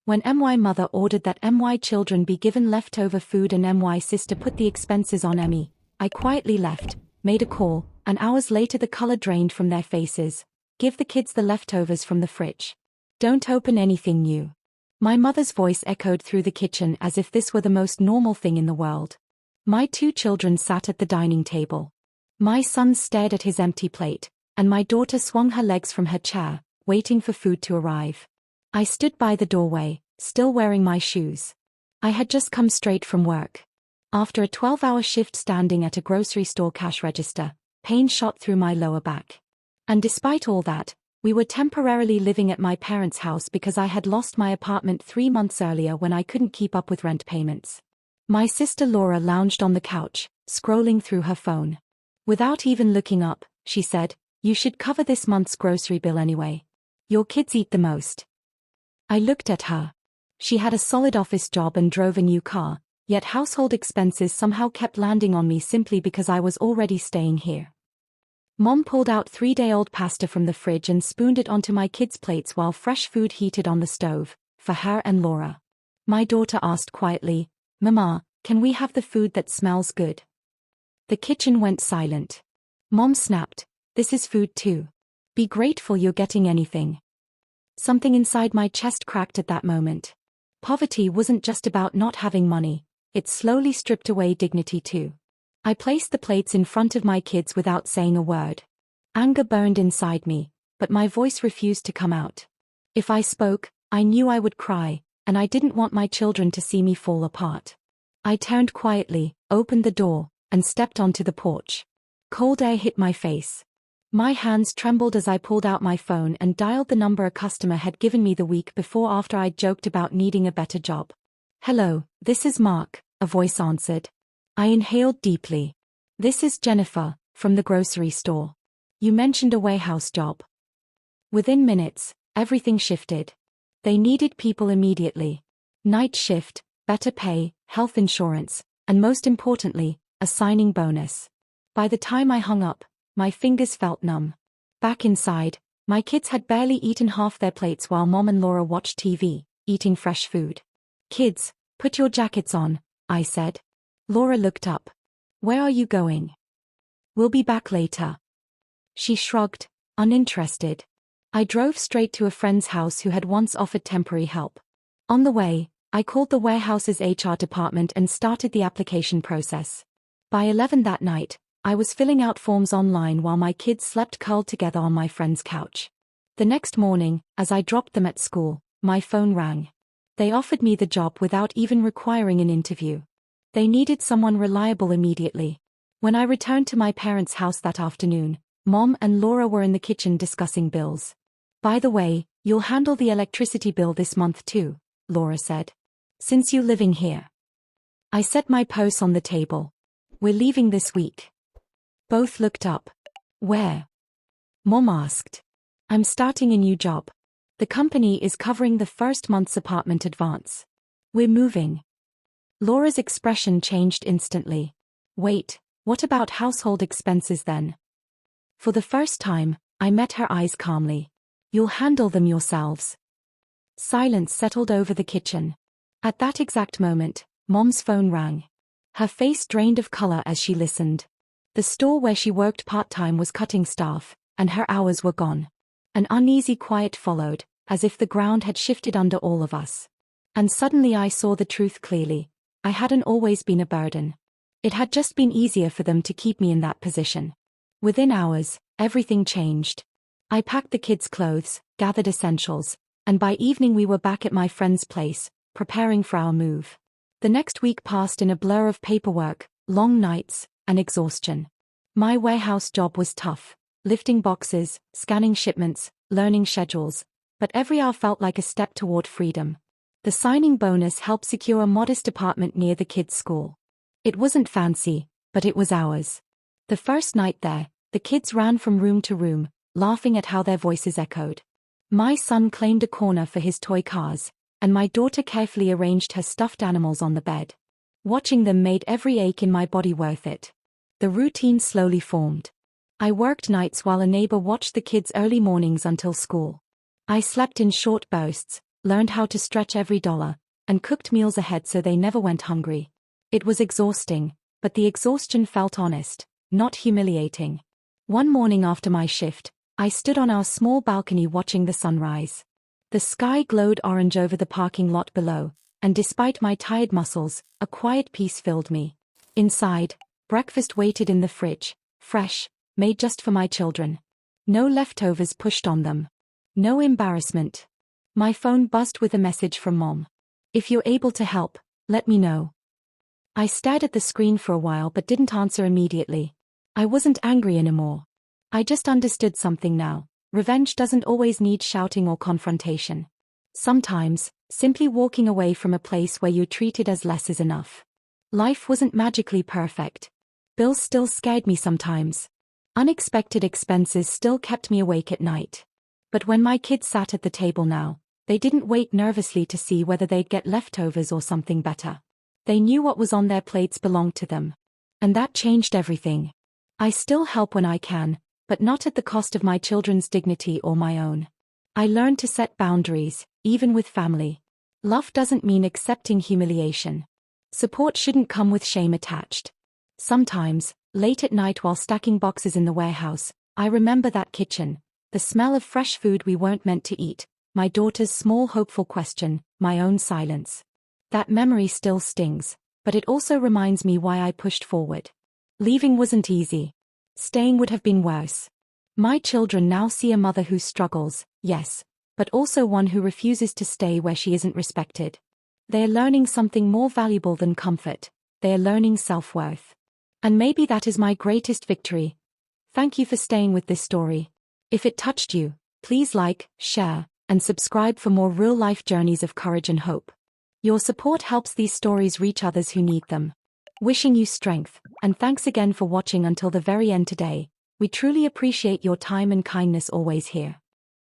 When my mother ordered that my children be given leftover food and my sister put the expenses on me, I quietly left, made a call, and hours later the color drained from their faces. Give the kids the leftovers from the fridge. Don't open anything new. My mother's voice echoed through the kitchen as if this were the most normal thing in the world. My two children sat at the dining table. My son stared at his empty plate, and my daughter swung her legs from her chair, waiting for food to arrive. I stood by the doorway, still wearing my shoes. I had just come straight from work. After a 12-hour shift standing at a grocery store cash register, pain shot through my lower back. And despite all that, we were temporarily living at my parents' house because I had lost my apartment 3 months earlier when I couldn't keep up with rent payments. My sister Laura lounged on the couch, scrolling through her phone. Without even looking up, she said, "You should cover this month's grocery bill anyway. Your kids eat the most." I looked at her. She had a solid office job and drove a new car, yet household expenses somehow kept landing on me simply because I was already staying here. Mom pulled out 3-day-old pasta from the fridge and spooned it onto my kids' plates while fresh food heated on the stove, for her and Laura. My daughter asked quietly, "Mama, can we have the food that smells good?" The kitchen went silent. Mom snapped, "This is food too. Be grateful you're getting anything." Something inside my chest cracked at that moment. Poverty wasn't just about not having money, it slowly stripped away dignity too. I placed the plates in front of my kids without saying a word. Anger burned inside me, but my voice refused to come out. If I spoke, I knew I would cry, and I didn't want my children to see me fall apart. I turned quietly, opened the door, and stepped onto the porch. Cold air hit my face. My hands trembled as I pulled out my phone and dialed the number a customer had given me the week before after I'd joked about needing a better job. "Hello, this is Mark," a voice answered. I inhaled deeply. "This is Jennifer, from the grocery store. You mentioned a warehouse job." Within minutes, everything shifted. They needed people immediately. Night shift, better pay, health insurance, and most importantly, a signing bonus. By the time I hung up, my fingers felt numb. Back inside, my kids had barely eaten half their plates while Mom and Laura watched TV, eating fresh food. "Kids, put your jackets on," I said. Laura looked up. "Where are you going?" "We'll be back later." She shrugged, uninterested. I drove straight to a friend's house who had once offered temporary help. On the way, I called the warehouse's HR department and started the application process. By 11 that night, I was filling out forms online while my kids slept curled together on my friend's couch. The next morning, as I dropped them at school, my phone rang. They offered me the job without even requiring an interview. They needed someone reliable immediately. When I returned to my parents' house that afternoon, Mom and Laura were in the kitchen discussing bills. "By the way, you'll handle the electricity bill this month too," Laura said. "Since you're living here." I set my purse on the table. "We're leaving this week." Both looked up. "Where?" Mom asked. "I'm starting a new job. The company is covering the first month's apartment advance. We're moving." Laura's expression changed instantly. "Wait, what about household expenses then?" For the first time, I met her eyes calmly. "You'll handle them yourselves." Silence settled over the kitchen. At that exact moment, Mom's phone rang. Her face drained of color as she listened. The store where she worked part-time was cutting staff, and her hours were gone. An uneasy quiet followed, as if the ground had shifted under all of us. And suddenly I saw the truth clearly. I hadn't always been a burden. It had just been easier for them to keep me in that position. Within hours, everything changed. I packed the kids' clothes, gathered essentials, and by evening we were back at my friend's place, preparing for our move. The next week passed in a blur of paperwork, long nights, and exhaustion. My warehouse job was tough, lifting boxes, scanning shipments, learning schedules, but every hour felt like a step toward freedom. The signing bonus helped secure a modest apartment near the kids' school. It wasn't fancy, but it was ours. The first night there, the kids ran from room to room, laughing at how their voices echoed. My son claimed a corner for his toy cars, and my daughter carefully arranged her stuffed animals on the bed. Watching them made every ache in my body worth it. The routine slowly formed. I worked nights while a neighbor watched the kids' early mornings until school. I slept in short bursts, learned how to stretch every dollar, and cooked meals ahead so they never went hungry. It was exhausting, but the exhaustion felt honest, not humiliating. One morning after my shift, I stood on our small balcony watching the sunrise. The sky glowed orange over the parking lot below, and despite my tired muscles, a quiet peace filled me. Inside, breakfast waited in the fridge, fresh, made just for my children. No leftovers pushed on them. No embarrassment. My phone buzzed with a message from Mom. "If you're able to help, let me know." I stared at the screen for a while but didn't answer immediately. I wasn't angry anymore. I just understood something now. Revenge doesn't always need shouting or confrontation. Sometimes, simply walking away from a place where you're treated as less is enough. Life wasn't magically perfect. Bills still scared me sometimes. Unexpected expenses still kept me awake at night. But when my kids sat at the table now, they didn't wait nervously to see whether they'd get leftovers or something better. They knew what was on their plates belonged to them. And that changed everything. I still help when I can, but not at the cost of my children's dignity or my own. I learned to set boundaries, even with family. Love doesn't mean accepting humiliation. Support shouldn't come with shame attached. Sometimes, late at night while stacking boxes in the warehouse, I remember that kitchen, the smell of fresh food we weren't meant to eat, my daughter's small hopeful question, my own silence. That memory still stings, but it also reminds me why I pushed forward. Leaving wasn't easy. Staying would have been worse. My children now see a mother who struggles, yes, but also one who refuses to stay where she isn't respected. They are learning something more valuable than comfort. They are learning self-worth. And maybe that is my greatest victory. Thank you for staying with this story. If it touched you, please like, share, and subscribe for more real-life journeys of courage and hope. Your support helps these stories reach others who need them. Wishing you strength, and thanks again for watching until the very end today. We truly appreciate your time and kindness always here.